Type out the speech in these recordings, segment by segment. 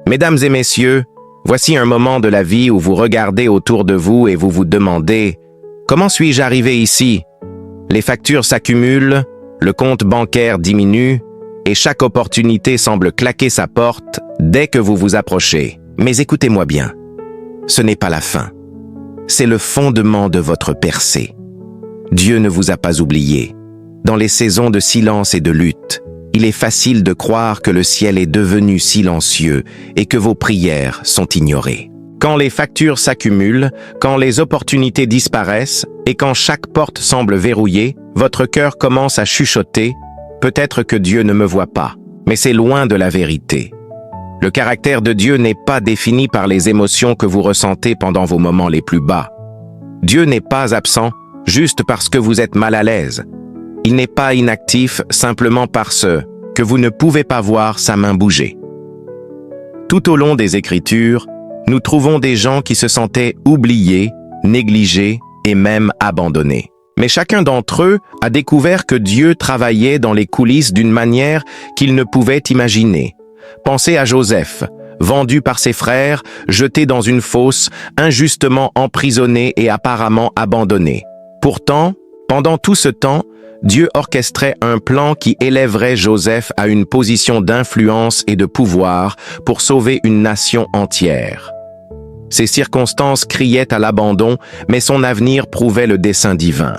Mesdames et messieurs, voici un moment de la vie où vous regardez autour de vous et vous vous demandez « Comment suis-je arrivé ici ?» Les factures s'accumulent, le compte bancaire diminue et chaque opportunité semble claquer sa porte dès que vous vous approchez. Mais écoutez-moi bien, ce n'est pas la fin. C'est le fondement de votre percée. Dieu ne vous a pas oublié. Dans les saisons de silence et de lutte, il est facile de croire que le ciel est devenu silencieux et que vos prières sont ignorées. Quand les factures s'accumulent, quand les opportunités disparaissent et quand chaque porte semble verrouillée, votre cœur commence à chuchoter « Peut-être que Dieu ne me voit pas ». Mais c'est loin de la vérité. Le caractère de Dieu n'est pas défini par les émotions que vous ressentez pendant vos moments les plus bas. Dieu n'est pas absent juste parce que vous êtes mal à l'aise. Il n'est pas inactif simplement parce que vous ne pouvez pas voir sa main bouger. Tout au long des Écritures, nous trouvons des gens qui se sentaient oubliés, négligés et même abandonnés. Mais chacun d'entre eux a découvert que Dieu travaillait dans les coulisses d'une manière qu'il ne pouvait imaginer. Pensez à Joseph, vendu par ses frères, jeté dans une fosse, injustement emprisonné et apparemment abandonné. Pourtant, pendant tout ce temps, Dieu orchestrait un plan qui élèverait Joseph à une position d'influence et de pouvoir pour sauver une nation entière. Ses circonstances criaient à l'abandon, mais son avenir prouvait le dessein divin.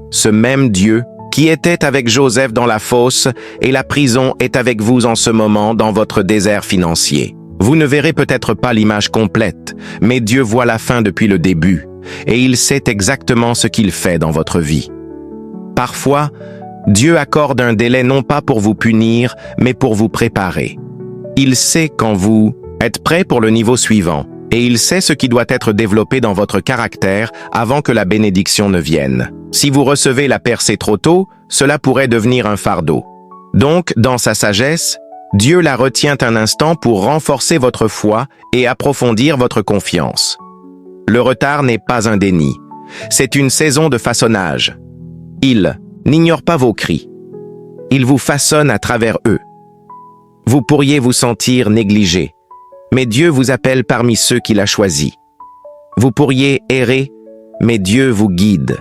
Ce même Dieu qui était avec Joseph dans la fosse et la prison est avec vous en ce moment dans votre désert financier. Vous ne verrez peut-être pas l'image complète, mais Dieu voit la fin depuis le début et il sait exactement ce qu'il fait dans votre vie. Parfois, Dieu accorde un délai non pas pour vous punir, mais pour vous préparer. Il sait quand vous êtes prêt pour le niveau suivant et il sait ce qui doit être développé dans votre caractère avant que la bénédiction ne vienne. Si vous recevez la percée trop tôt, cela pourrait devenir un fardeau. Donc, dans sa sagesse, Dieu la retient un instant pour renforcer votre foi et approfondir votre confiance. Le retard n'est pas un déni. C'est une saison de façonnage. Il n'ignore pas vos cris. Il vous façonne à travers eux. Vous pourriez vous sentir négligé, mais Dieu vous appelle parmi ceux qu'il a choisis. Vous pourriez errer, mais Dieu vous guide.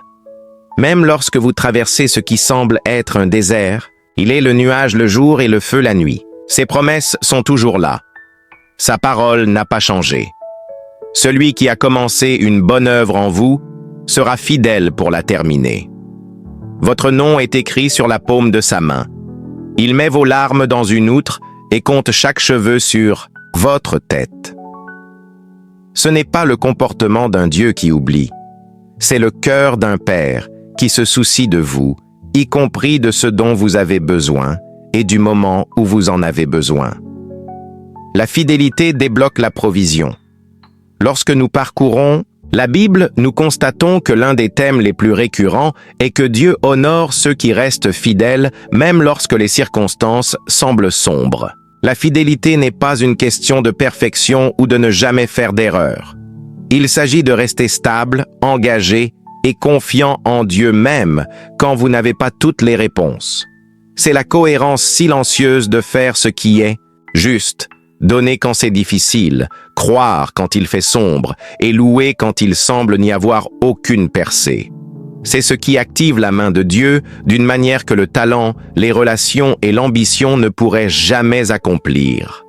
Même lorsque vous traversez ce qui semble être un désert, il est le nuage le jour et le feu la nuit. Ses promesses sont toujours là. Sa parole n'a pas changé. Celui qui a commencé une bonne œuvre en vous sera fidèle pour la terminer. Votre nom est écrit sur la paume de sa main. Il met vos larmes dans une outre et compte chaque cheveu sur votre tête. Ce n'est pas le comportement d'un Dieu qui oublie. C'est le cœur d'un Père qui se soucie de vous, y compris de ce dont vous avez besoin et du moment où vous en avez besoin. La fidélité débloque la provision. Lorsque nous parcourons la Bible, nous constatons que l'un des thèmes les plus récurrents est que Dieu honore ceux qui restent fidèles, même lorsque les circonstances semblent sombres. La fidélité n'est pas une question de perfection ou de ne jamais faire d'erreur. Il s'agit de rester stable, engagé et confiant en Dieu même quand vous n'avez pas toutes les réponses. C'est la cohérence silencieuse de faire ce qui est juste, donner quand c'est difficile, croire quand il fait sombre et louer quand il semble n'y avoir aucune percée. C'est ce qui active la main de Dieu d'une manière que le talent, les relations et l'ambition ne pourraient jamais accomplir.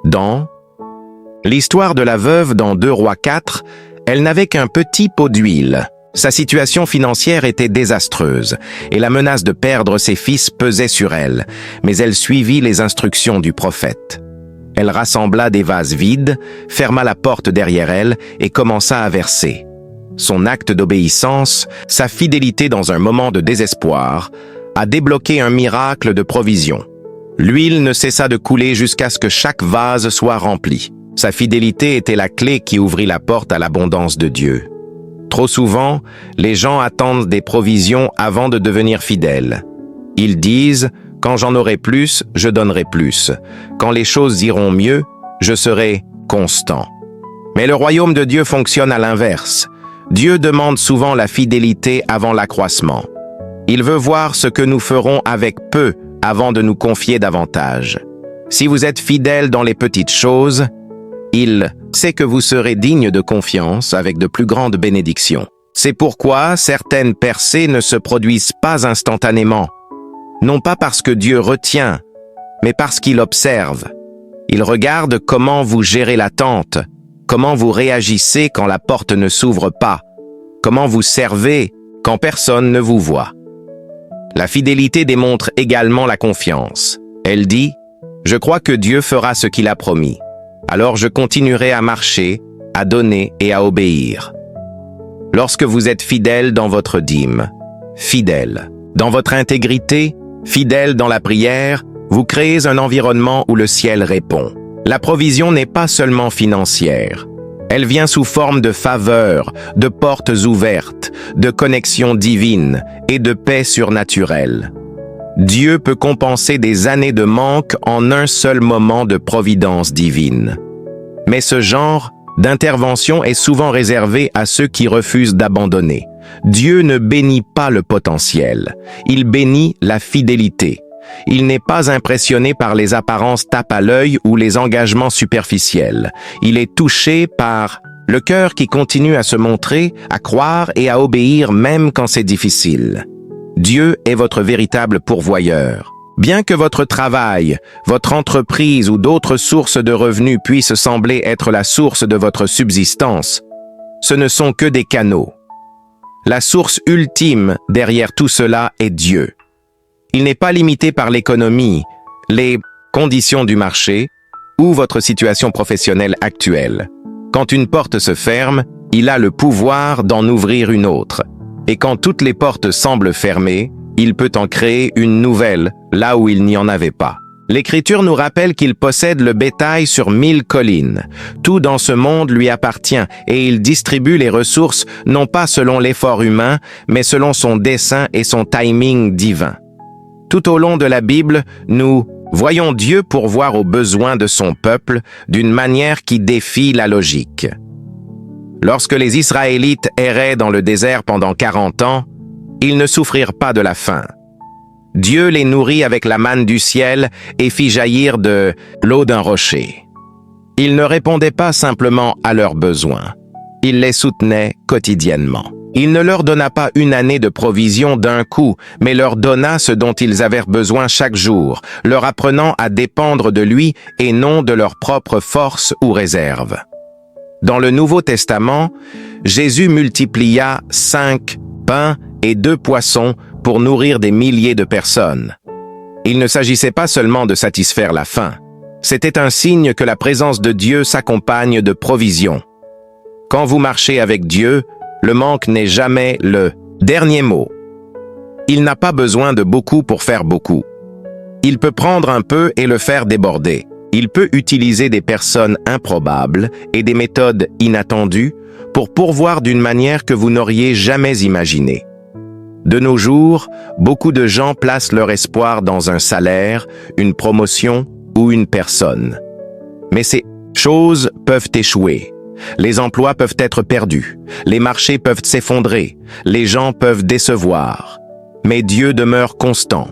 Dans l'histoire de la veuve dans 2 Rois 4, elle n'avait qu'un petit pot d'huile. Sa situation financière était désastreuse et la menace de perdre ses fils pesait sur elle, mais elle suivit les instructions du prophète. Elle rassembla des vases vides, ferma la porte derrière elle et commença à verser. Son acte d'obéissance, sa fidélité dans un moment de désespoir, a débloqué un miracle de provision. L'huile ne cessa de couler jusqu'à ce que chaque vase soit rempli. Sa fidélité était la clé qui ouvrit la porte à l'abondance de Dieu. Trop souvent, les gens attendent des provisions avant de devenir fidèles. Ils disent « Quand j'en aurai plus, je donnerai plus. Quand les choses iront mieux, je serai constant. » Mais le royaume de Dieu fonctionne à l'inverse. Dieu demande souvent la fidélité avant l'accroissement. Il veut voir ce que nous ferons avec peu avant de nous confier davantage. Si vous êtes fidèle dans les petites choses, il sait que vous serez digne de confiance avec de plus grandes bénédictions. C'est pourquoi certaines percées ne se produisent pas instantanément, non pas parce que Dieu retient, mais parce qu'il observe. Il regarde comment vous gérez l'attente, comment vous réagissez quand la porte ne s'ouvre pas, comment vous servez quand personne ne vous voit. La fidélité démontre également la confiance. Elle dit « Je crois que Dieu fera ce qu'il a promis. Alors je continuerai à marcher, à donner et à obéir. » Lorsque vous êtes fidèle dans votre dîme, fidèle dans votre intégrité, fidèle dans la prière, vous créez un environnement où le ciel répond. La provision n'est pas seulement financière. Elle vient sous forme de faveurs, de portes ouvertes, de connexions divines et de paix surnaturelle. Dieu peut compenser des années de manque en un seul moment de providence divine. Mais ce genre d'intervention est souvent réservé à ceux qui refusent d'abandonner. Dieu ne bénit pas le potentiel, il bénit la fidélité. Il n'est pas impressionné par les apparences tape à l'œil ou les engagements superficiels. Il est touché par le cœur qui continue à se montrer, à croire et à obéir même quand c'est difficile. Dieu est votre véritable pourvoyeur. Bien que votre travail, votre entreprise ou d'autres sources de revenus puissent sembler être la source de votre subsistance, ce ne sont que des canaux. La source ultime derrière tout cela est Dieu. Il n'est pas limité par l'économie, les conditions du marché ou votre situation professionnelle actuelle. Quand une porte se ferme, il a le pouvoir d'en ouvrir une autre. Et quand toutes les portes semblent fermées, il peut en créer une nouvelle là où il n'y en avait pas. L'Écriture nous rappelle qu'il possède le bétail sur 1000 collines. Tout dans ce monde lui appartient et il distribue les ressources non pas selon l'effort humain, mais selon son dessein et son timing divin. Tout au long de la Bible, nous voyons Dieu pourvoir aux besoins de son peuple d'une manière qui défie la logique. Lorsque les Israélites erraient dans le désert pendant 40 ans, ils ne souffrirent pas de la faim. Dieu les nourrit avec la manne du ciel et fit jaillir de l'eau d'un rocher. Il ne répondait pas simplement à leurs besoins. Il les soutenait quotidiennement. Il ne leur donna pas une année de provision d'un coup, mais leur donna ce dont ils avaient besoin chaque jour, leur apprenant à dépendre de lui et non de leur propre force ou réserve. Dans le Nouveau Testament, Jésus multiplia 5 pains et 2 poissons pour nourrir des milliers de personnes. Il ne s'agissait pas seulement de satisfaire la faim. C'était un signe que la présence de Dieu s'accompagne de provision. Quand vous marchez avec Dieu, le manque n'est jamais le dernier mot. Il n'a pas besoin de beaucoup pour faire beaucoup. Il peut prendre un peu et le faire déborder. Il peut utiliser des personnes improbables et des méthodes inattendues pour pourvoir d'une manière que vous n'auriez jamais imaginée. De nos jours, beaucoup de gens placent leur espoir dans un salaire, une promotion ou une personne. Mais ces choses peuvent échouer. Les emplois peuvent être perdus, les marchés peuvent s'effondrer, les gens peuvent décevoir. Mais Dieu demeure constant.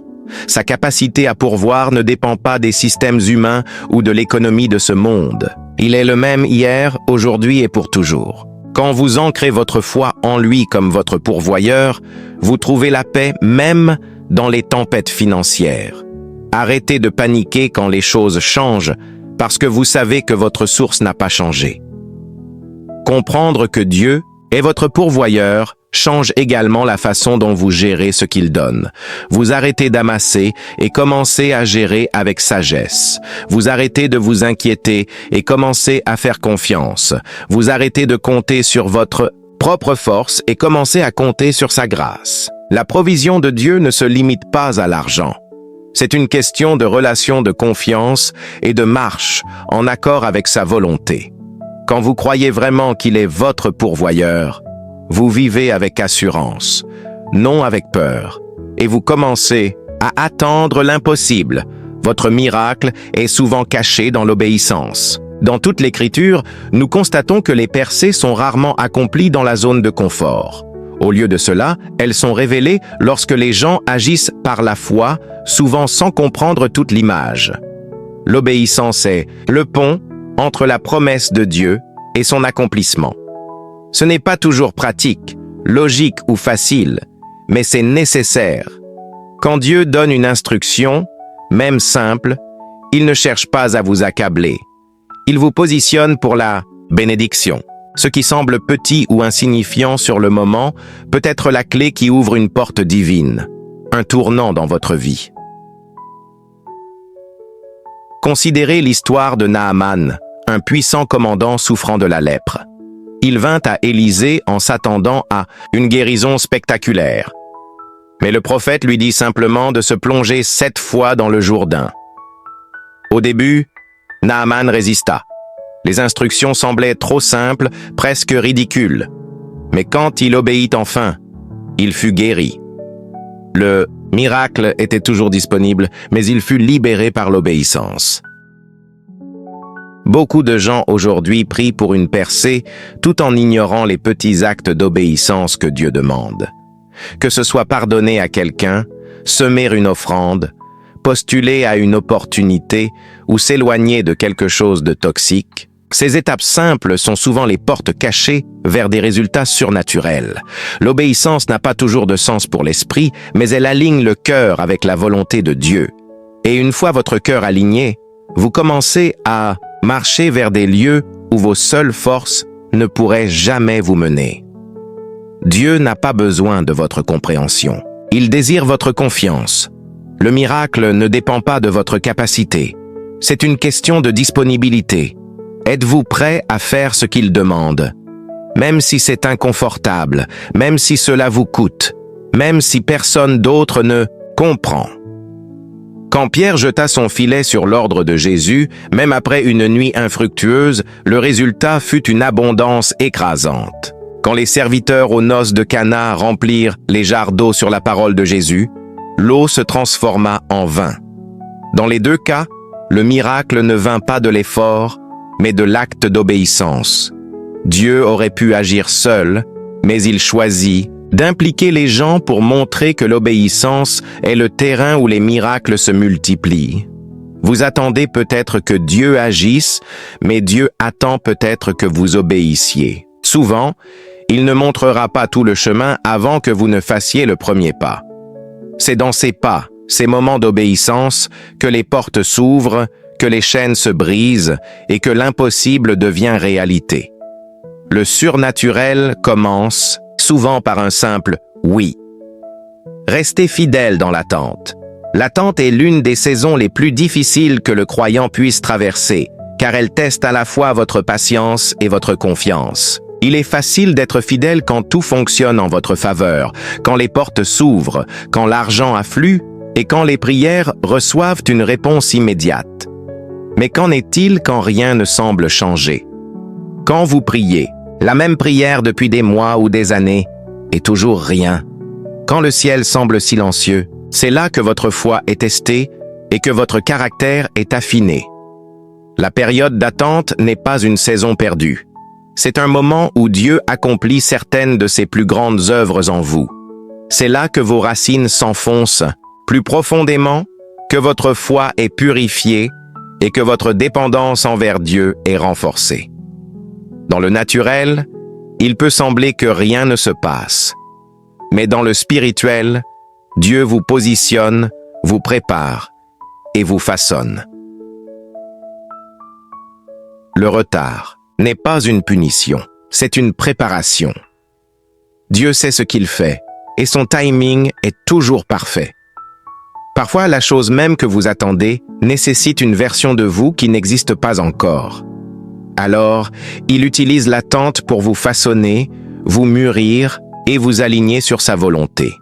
Sa capacité à pourvoir ne dépend pas des systèmes humains ou de l'économie de ce monde. Il est le même hier, aujourd'hui et pour toujours. Quand vous ancrez votre foi en lui comme votre pourvoyeur, vous trouvez la paix même dans les tempêtes financières. Arrêtez de paniquer quand les choses changent, parce que vous savez que votre source n'a pas changé. Comprendre que Dieu est votre pourvoyeur change également la façon dont vous gérez ce qu'il donne. Vous arrêtez d'amasser et commencez à gérer avec sagesse. Vous arrêtez de vous inquiéter et commencez à faire confiance. Vous arrêtez de compter sur votre propre force et commencez à compter sur sa grâce. La provision de Dieu ne se limite pas à l'argent. C'est une question de relation de confiance et de marche en accord avec sa volonté. Quand vous croyez vraiment qu'il est votre pourvoyeur, vous vivez avec assurance, non avec peur, et vous commencez à attendre l'impossible. Votre miracle est souvent caché dans l'obéissance. Dans toute l'Écriture, nous constatons que les percées sont rarement accomplies dans la zone de confort. Au lieu de cela, elles sont révélées lorsque les gens agissent par la foi, souvent sans comprendre toute l'image. L'obéissance est le pont entre la promesse de Dieu et son accomplissement. Ce n'est pas toujours pratique, logique ou facile, mais c'est nécessaire. Quand Dieu donne une instruction, même simple, il ne cherche pas à vous accabler. Il vous positionne pour la bénédiction. Ce qui semble petit ou insignifiant sur le moment peut être la clé qui ouvre une porte divine, un tournant dans votre vie. Considérez l'histoire de Naaman, un puissant commandant souffrant de la lèpre. Il vint à Élisée en s'attendant à une guérison spectaculaire. Mais le prophète lui dit simplement de se plonger 7 fois dans le Jourdain. Au début, Naaman résista. Les instructions semblaient trop simples, presque ridicules. Mais quand il obéit enfin, il fut guéri. Le miracle était toujours disponible, mais il fut libéré par l'obéissance. Beaucoup de gens aujourd'hui prient pour une percée tout en ignorant les petits actes d'obéissance que Dieu demande. Que ce soit pardonner à quelqu'un, semer une offrande, postuler à une opportunité ou s'éloigner de quelque chose de toxique, ces étapes simples sont souvent les portes cachées vers des résultats surnaturels. L'obéissance n'a pas toujours de sens pour l'esprit, mais elle aligne le cœur avec la volonté de Dieu. Et une fois votre cœur aligné, vous commencez à marcher vers des lieux où vos seules forces ne pourraient jamais vous mener. Dieu n'a pas besoin de votre compréhension. Il désire votre confiance. Le miracle ne dépend pas de votre capacité. C'est une question de disponibilité. Êtes-vous prêt à faire ce qu'il demande? Même si c'est inconfortable, même si cela vous coûte, même si personne d'autre ne comprend. Quand Pierre jeta son filet sur l'ordre de Jésus, même après une nuit infructueuse, le résultat fut une abondance écrasante. Quand les serviteurs aux noces de Cana remplirent les jarres d'eau sur la parole de Jésus, l'eau se transforma en vin. Dans les 2 cas, le miracle ne vint pas de l'effort, mais de l'acte d'obéissance. Dieu aurait pu agir seul, mais il choisit d'impliquer les gens pour montrer que l'obéissance est le terrain où les miracles se multiplient. Vous attendez peut-être que Dieu agisse, mais Dieu attend peut-être que vous obéissiez. Souvent, il ne montrera pas tout le chemin avant que vous ne fassiez le premier pas. C'est dans ces pas, ces moments d'obéissance, que les portes s'ouvrent, que les chaînes se brisent et que l'impossible devient réalité. Le surnaturel commence souvent par un simple « oui ». Restez fidèle dans l'attente. L'attente est l'une des saisons les plus difficiles que le croyant puisse traverser, car elle teste à la fois votre patience et votre confiance. Il est facile d'être fidèle quand tout fonctionne en votre faveur, quand les portes s'ouvrent, quand l'argent afflue et quand les prières reçoivent une réponse immédiate. Mais qu'en est-il quand rien ne semble changer? Quand vous priez, la même prière depuis des mois ou des années, et toujours rien. Quand le ciel semble silencieux, c'est là que votre foi est testée et que votre caractère est affiné. La période d'attente n'est pas une saison perdue. C'est un moment où Dieu accomplit certaines de ses plus grandes œuvres en vous. C'est là que vos racines s'enfoncent plus profondément, que votre foi est purifiée et que votre dépendance envers Dieu est renforcée. Dans le naturel, il peut sembler que rien ne se passe. Mais dans le spirituel, Dieu vous positionne, vous prépare et vous façonne. Le retard n'est pas une punition, c'est une préparation. Dieu sait ce qu'il fait et son timing est toujours parfait. Parfois, la chose même que vous attendez nécessite une version de vous qui n'existe pas encore. Alors, il utilise l'attente pour vous façonner, vous mûrir et vous aligner sur sa volonté.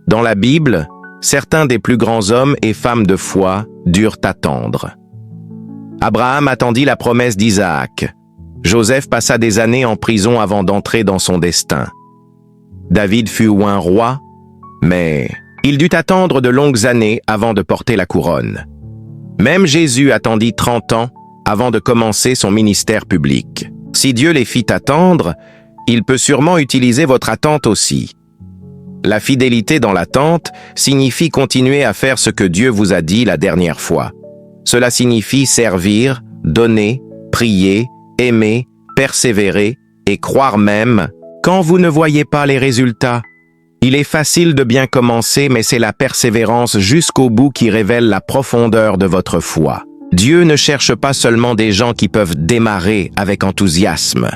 Dans la Bible, certains des plus grands hommes et femmes de foi durent attendre. Abraham attendit la promesse d'Isaac. Joseph passa des années en prison avant d'entrer dans son destin. David fut oint roi, mais il dut attendre de longues années avant de porter la couronne. Même Jésus attendit 30 ans avant de commencer son ministère public. Si Dieu les fit attendre, il peut sûrement utiliser votre attente aussi. La fidélité dans l'attente signifie continuer à faire ce que Dieu vous a dit la dernière fois. Cela signifie servir, donner, prier, aimer, persévérer et croire même quand vous ne voyez pas les résultats. Il est facile de bien commencer, mais c'est la persévérance jusqu'au bout qui révèle la profondeur de votre foi. Dieu ne cherche pas seulement des gens qui peuvent démarrer avec enthousiasme.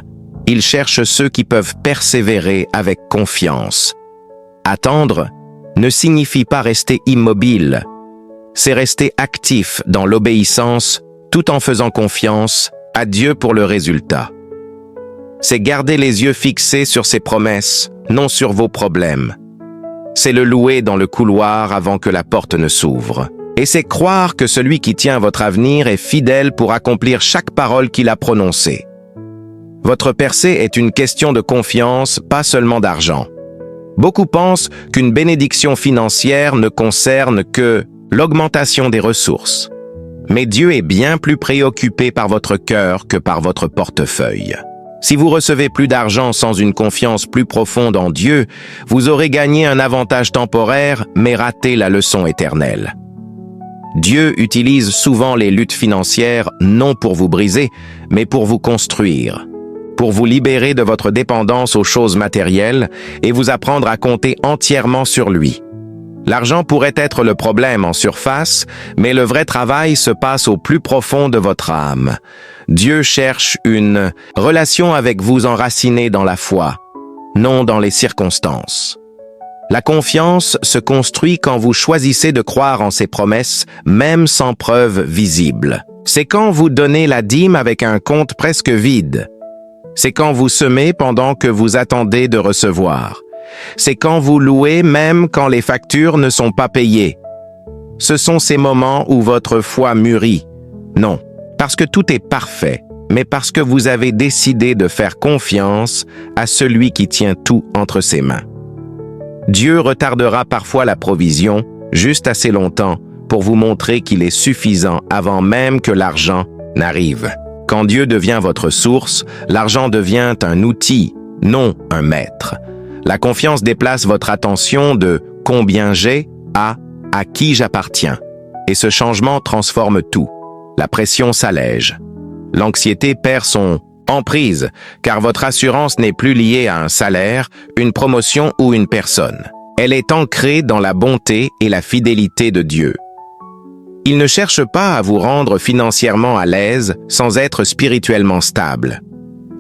Il cherche ceux qui peuvent persévérer avec confiance. Attendre ne signifie pas rester immobile. C'est rester actif dans l'obéissance tout en faisant confiance à Dieu pour le résultat. C'est garder les yeux fixés sur ses promesses, non sur vos problèmes. C'est le louer dans le couloir avant que la porte ne s'ouvre. Et c'est croire que celui qui tient votre avenir est fidèle pour accomplir chaque parole qu'il a prononcée. Votre percée est une question de confiance, pas seulement d'argent. Beaucoup pensent qu'une bénédiction financière ne concerne que l'augmentation des ressources. Mais Dieu est bien plus préoccupé par votre cœur que par votre portefeuille. Si vous recevez plus d'argent sans une confiance plus profonde en Dieu, vous aurez gagné un avantage temporaire, mais raté la leçon éternelle. Dieu utilise souvent les luttes financières non pour vous briser, mais pour vous construire, pour vous libérer de votre dépendance aux choses matérielles et vous apprendre à compter entièrement sur lui. L'argent pourrait être le problème en surface, mais le vrai travail se passe au plus profond de votre âme. Dieu cherche une relation avec vous enracinée dans la foi, non dans les circonstances. La confiance se construit quand vous choisissez de croire en ses promesses, même sans preuve visible. C'est quand vous donnez la dîme avec un compte presque vide. C'est quand vous semez pendant que vous attendez de recevoir. C'est quand vous louez même quand les factures ne sont pas payées. Ce sont ces moments où votre foi mûrit. Non, parce que tout est parfait, mais parce que vous avez décidé de faire confiance à celui qui tient tout entre ses mains. Dieu retardera parfois la provision juste assez longtemps pour vous montrer qu'il est suffisant avant même que l'argent n'arrive. Quand Dieu devient votre source, l'argent devient un outil, non un maître. La confiance déplace votre attention de « combien j'ai » à « à qui j'appartiens ». Et ce changement transforme tout. La pression s'allège. L'anxiété perd son emprise, car votre assurance n'est plus liée à un salaire, une promotion ou une personne. Elle est ancrée dans la bonté et la fidélité de Dieu. Il ne cherche pas à vous rendre financièrement à l'aise sans être spirituellement stable.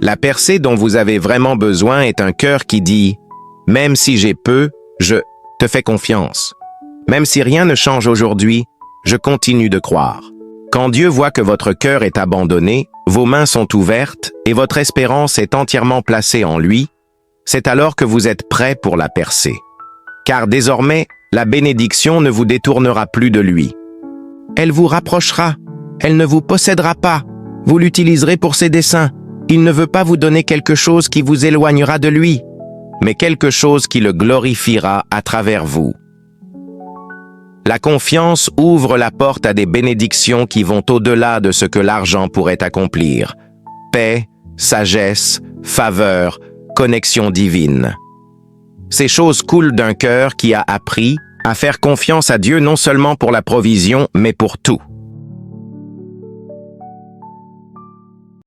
La percée dont vous avez vraiment besoin est un cœur qui dit « Même si j'ai peu, je te fais confiance. Même si rien ne change aujourd'hui, je continue de croire. » Quand Dieu voit que votre cœur est abandonné, vos mains sont ouvertes et votre espérance est entièrement placée en lui, c'est alors que vous êtes prêt pour la percée. Car désormais, la bénédiction ne vous détournera plus de lui. Elle vous rapprochera, elle ne vous possédera pas, vous l'utiliserez pour ses desseins. Il ne veut pas vous donner quelque chose qui vous éloignera de lui, mais quelque chose qui le glorifiera à travers vous. La confiance ouvre la porte à des bénédictions qui vont au-delà de ce que l'argent pourrait accomplir. Paix, sagesse, faveur, connexion divine. Ces choses coulent d'un cœur qui a appris à faire confiance à Dieu non seulement pour la provision, mais pour tout.